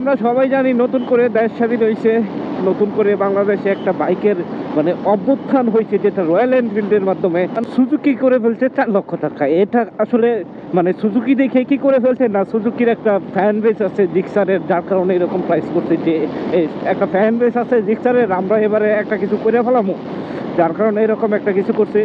আমরা সবাই জানি নতুন করে দেশ স্বাধীন হয়েছে, নতুন করে বাংলাদেশে একটা বাইকের মানে অভ্যুত্থান হয়েছে, যেটা রয়্যাল এনফিল্ডের মাধ্যমে। সুজুকি করে ফেলছে 4 লক্ষ টাকা। এটা আসলে মানে সুজুকি দেখে কি করে ফেলছে না, সুজুকির একটা ফ্যান বেস আছে জিক্সারের, যার কারণে এরকম প্রাইস করছে। যে একটা ফ্যান বেস আছে জিক্সারের, আমরা এবারে একটা কিছু করে ফেলামো, যার কারণে এরকম একটা কিছু করছে।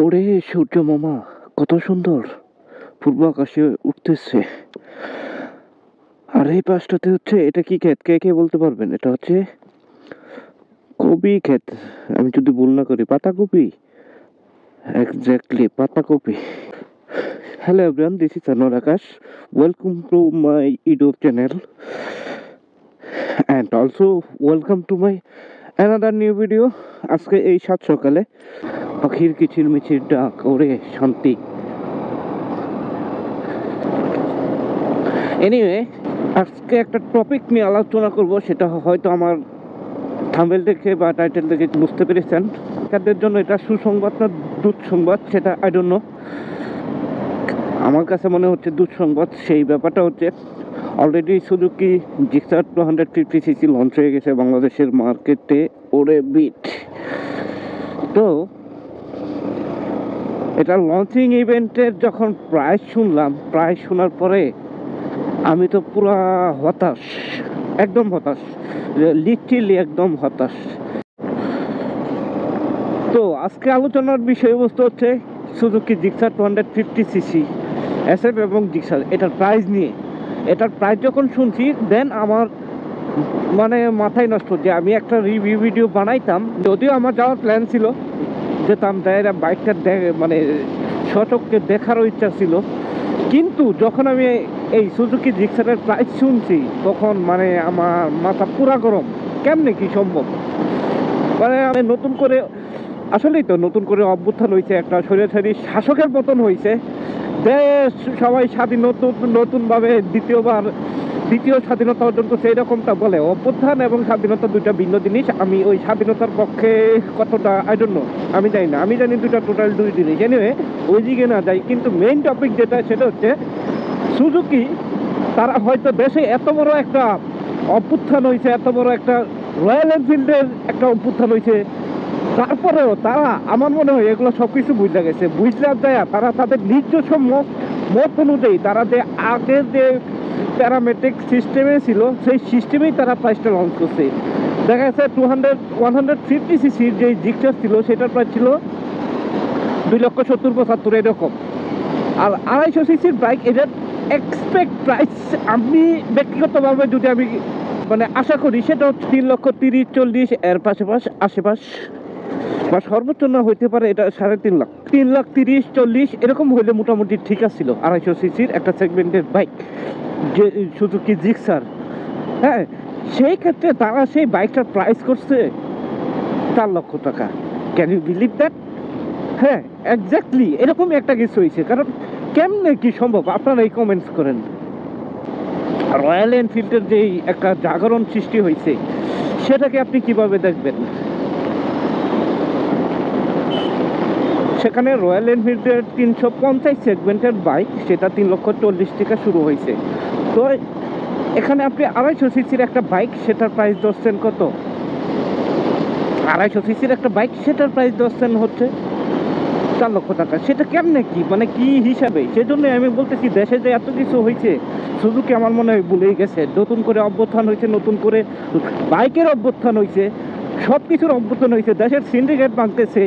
ওরে সূর্য মামা, কত সুন্দর পূর্ব আকাশে উঠতেছে। আর এই পাশটাতে হচ্ছে, এটা কি ক্ষেত, কে কে বলতে পারবেন? এটা হচ্ছে কপি ক্ষেত, আমি যদি ভুল না করি, পাতাকপি। এক্স্যাক্টলি, পাতাকপি। Hello everyone, this is Anwar Akash. Welcome to my YouTube channel and also welcome to my another new video. আজকে এই সাত সকালে পাখির কিচিরমিচির ডাক, ওরে শান্তি। এনিওয়ে, আজকে একটা টপিক নিয়ে আলোচনা করব, সেটা হয়তো আমার থাম্বনেল দেখে বা টাইটেল দেখে বুঝতে পেরেছেন। তাদের জন্য এটা সুসংবাদ না দুঃসংবাদ, সেটা আই ডোন্ট নো। আমার কাছে মনে হচ্ছে দুঃসংবাদ। সেই ব্যাপারটা হচ্ছে, already Suzuki Gixxer 250cc launch হয়ে গেছে বাংলাদেশের মার্কেটে। ওরে বিট। তো এটা লঞ্চিং ইভেন্টের যখন প্রাইস শুনলাম, প্রাইস শোনার পরে আমি তো পুরা হতাশ, একদম হতাশ, লিটারালি একদম হতাশ। তো আজকে আলোচনার বিষয়বস্তু হচ্ছে সুজুকি জিক্সার 250cc এসএফ এবং জিক্সার, এটার প্রাইস নিয়ে। এটার প্রাইস যখন শুনছি, দেন আমার মানে মাথায় নষ্ট যে আমি একটা রিভিউ ভিডিও বানাইতাম। যদিও আমার যাওয়ার প্ল্যান ছিল, যেতাম, বাইকটা মানে সচক্ষে দেখারও ইচ্ছা ছিল। কিন্তু যখন আমি এই সুজুকি জিক্সারের প্রাইস শুনছি, তখন মানে আমার মাথা পুরা গরম। কেমনে কি সম্ভব? মানে আমি নতুন করে, আসলেই তো নতুন করে অভ্যুত্থান হয়েছে, একটা স্বৈরাচারী শাসকের পতন হয়েছে। দেশ সবাই স্বাধীন, নতুনভাবে দ্বিতীয় স্বাধীনতা অর্জন করছে, এরকমটা বলে। অভ্যুত্থান এবং স্বাধীনতা দুইটা ভিন্ন জিনিস। আমি ওই স্বাধীনতার পক্ষে কতটা আই ডোন্ট নো, আমি জানি না। আমি জানি দুইটা টোটাল দুই জিনিস। এনিওয়ে, ওই দিকে না যাই, কিন্তু মেইন টপিক যেটা, সেটা হচ্ছে সুজুকি। তারা হয়তো দেশে এত বড় একটা অভ্যুত্থান হয়েছে, এত বড় একটা রয়্যাল এনফিল্ডের একটা অভ্যুত্থান হয়েছে, তারপরেও তারা, আমার মনে হয় এগুলো সবকিছু বুঝতে গেছে। বুঝলে যায় তারা তাদের নিজস্ব মত অনুযায়ী, তারা যে আগের যে প্যারামেট্রিক সিস্টেমে ছিল, সেই সিস্টেমেই তারা প্রাইসটা লঞ্চ করছে। দেখা যাচ্ছে 150cc যে জিক্সার ছিল, সেটার প্রাইস ছিল 2,70,75 এরকম। আর 250cc বাইক, এটার এক্সপেক্ট প্রাইস আমি ব্যক্তিগতভাবে যদি আমি মানে আশা করি, সেটা হচ্ছে 3,30,40 এর আশেপাশ, বা সর্বোচ্চ না হইতে পারে এটা 3.5 লাখ, 3,30,40 এরকম হইলে মোটামুটি ঠিক আছিল 250cc একটা সেগমেন্টের বাইক, যে সুজুকি জিক্সার। হ্যাঁ, সেই ক্ষেত্রে তারা সেই বাইকটার প্রাইস করছে 4 লক্ষ টাকা। Can you believe that? হ্যাঁ, এক্স্যাক্টলি এরকমই একটা কিছু হয়েছে। কারণ কেমনে কি সম্ভব, আপনারা এই কমেন্টস করেন। রয়্যাল এনফিল্ডের যেই একটা জাগরণ সৃষ্টি হয়েছে, সেটাকে আপনি কিভাবে দেখবেন? সেখানে রয়্যাল এনফিল্ডের 350 সেগমেন্টের বাইক, সেটা 3,40,000 টাকা শুরু হয়েছে। তো এখানে আপনি 250cc একটা বাইক, সেটার প্রাইস ধরছেন কত? 250cc একটা বাইক, সেটার প্রাইস ধরছেন হচ্ছে 4 লক্ষ টাকা। সেটা কেমনে কি, মানে কি হিসাবে? সেজন্য আমি বলতেছি, দেশে যে এত কিছু হয়েছে, সুজুকি আমার মনে হয় ভুলেই গেছে। নতুন করে অভ্যুত্থান হয়েছে, নতুন করে বাইকের অভ্যুত্থান হয়েছে, সব কিছুর অভ্যুত্থান হয়েছে, দেশের সিন্ডিকেট ভাঙতেছে।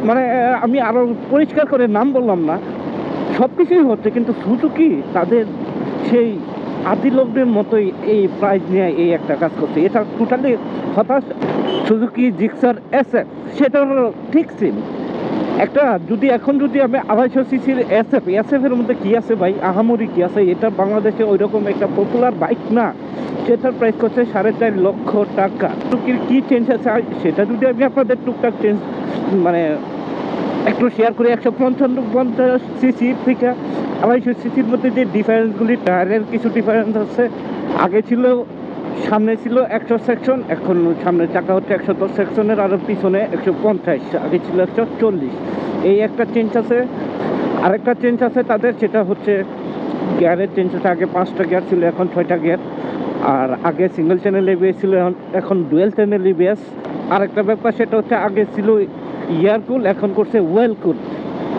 মানে আমি আরো পরিষ্কার করে নাম বললাম না, সব কিছুই হচ্ছে, কিন্তু সুজুকি তাদের সেই আদি লোকদের মতোই এই প্রাইজ নিয়ে এই একটা কাজ করছে। এটা টোটালি হতাশ। সুজুকি জিক্সার এসএফ, সেটার ঠিক সেম একটা, যদি এখন যদি আমি 250cc এসএফ এর মধ্যে কি আছে ভাই, আহামরি কি আছে? এটা বাংলাদেশে ওই রকম একটা পপুলার বাইক না। সেটার প্রাইস করছে 4.5 লক্ষ টাকা। সুজুকির কি চেঞ্জ আছে সেটা যদি আমি আপনাদের টুকটাক চেঞ্জ মানে একটু শেয়ার করি। 150cc থেকে 250 মধ্যে যে ডিফারেন্সগুলি, টায়ারের কিছু ডিফারেন্স আছে। আগে ছিল সামনে ছিল 100 সেকশন, এখন সামনের চাকা হচ্ছে 110 সেকশনের, আর পিছনে 150, আগে ছিল 140। এই একটা চেঞ্জ আছে। আরেকটা চেঞ্জ আছে তাদের, সেটা হচ্ছে গিয়ারের চেঞ্জ আছে। আগে 5টা গিয়ার ছিল, এখন 6টা গিয়ার। আর আগে সিঙ্গেল চ্যানেল এবিএস ছিল, এখন ডুয়েল চ্যানেল এবিএস। আরেকটা ব্যাপার সেটা হচ্ছে আগে ছিল ইয়ার কুল, এখন করছে ওয়েল কুল।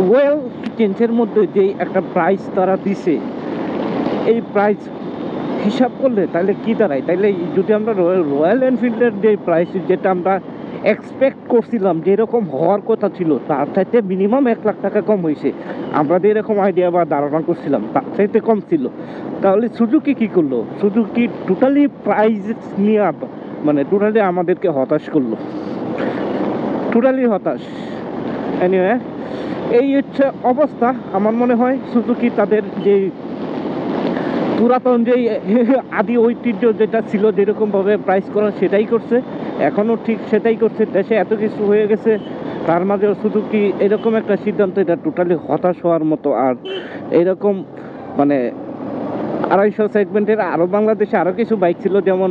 ওয়েল চেঞ্জের মধ্যে যেই একটা প্রাইস তারা দিছে, এই প্রাইস হিসাব করলে তাহলে কি দাঁড়ায়? তাইলে যদি আমরা রয়্যাল এনফিল্ডের যে প্রাইস, যেটা আমরা এক্সপেক্ট করছিলাম যেরকম হওয়ার কথা ছিল, তার চাইতে মিনিমাম 1 লাখ টাকা কম হয়েছে। আমরা যেরকম আইডিয়া বা ধারণা করছিলাম তার চাইতে কম ছিল। তাহলে সুজুকি কি করলো? সুজুকি টোটালি প্রাইস নিয়ে মানে টোটালি আমাদেরকে হতাশ করলো, টোটালি হতাশ। এনিওয়ে, এই হচ্ছে অবস্থা। আমার মনে হয় সুজুকি তাদের যে পুরাতন যেই আদি ঐতিহ্য যেটা ছিল, যেরকমভাবে প্রাইস করা সেটাই করছে, এখনও ঠিক সেটাই করছে। দেশে এত কিছু হয়ে গেছে, তার মাঝেও সুজুকি এরকম একটা সিদ্ধান্ত, এটা টোটালি হতাশ হওয়ার মতো। আর এরকম মানে 250 সেগমেন্টের আরও বাংলাদেশে আরও কিছু বাইক ছিল, যেমন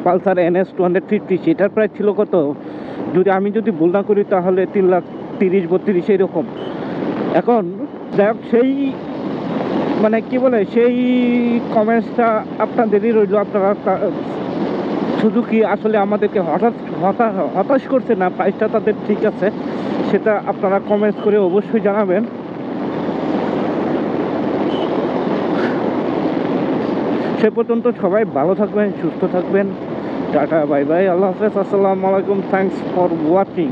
পালসার NS 250, সেটার প্রাইস ছিল কত, আমি যদি ভুল না করি তাহলে 3,30,32 এইরকম। এখন যাই হোক, সেই মানে কি বলে, সেই কমেন্টসটা আপনাদেরই রইল। আপনারা সুজুকি আসলে আমাদেরকে হতাশ করছে না, প্রাইসটা তাদের ঠিক আছে, সেটা আপনারা কমেন্টস করে অবশ্যই জানাবেন। সে পর্যন্ত সবাই ভালো থাকবেন, সুস্থ থাকবেন। টাটা, বাই বাই, আল্লাহ হাফেজ, আসসালামু আলাইকুম, থ্যাংকস ফর ওয়াচিং।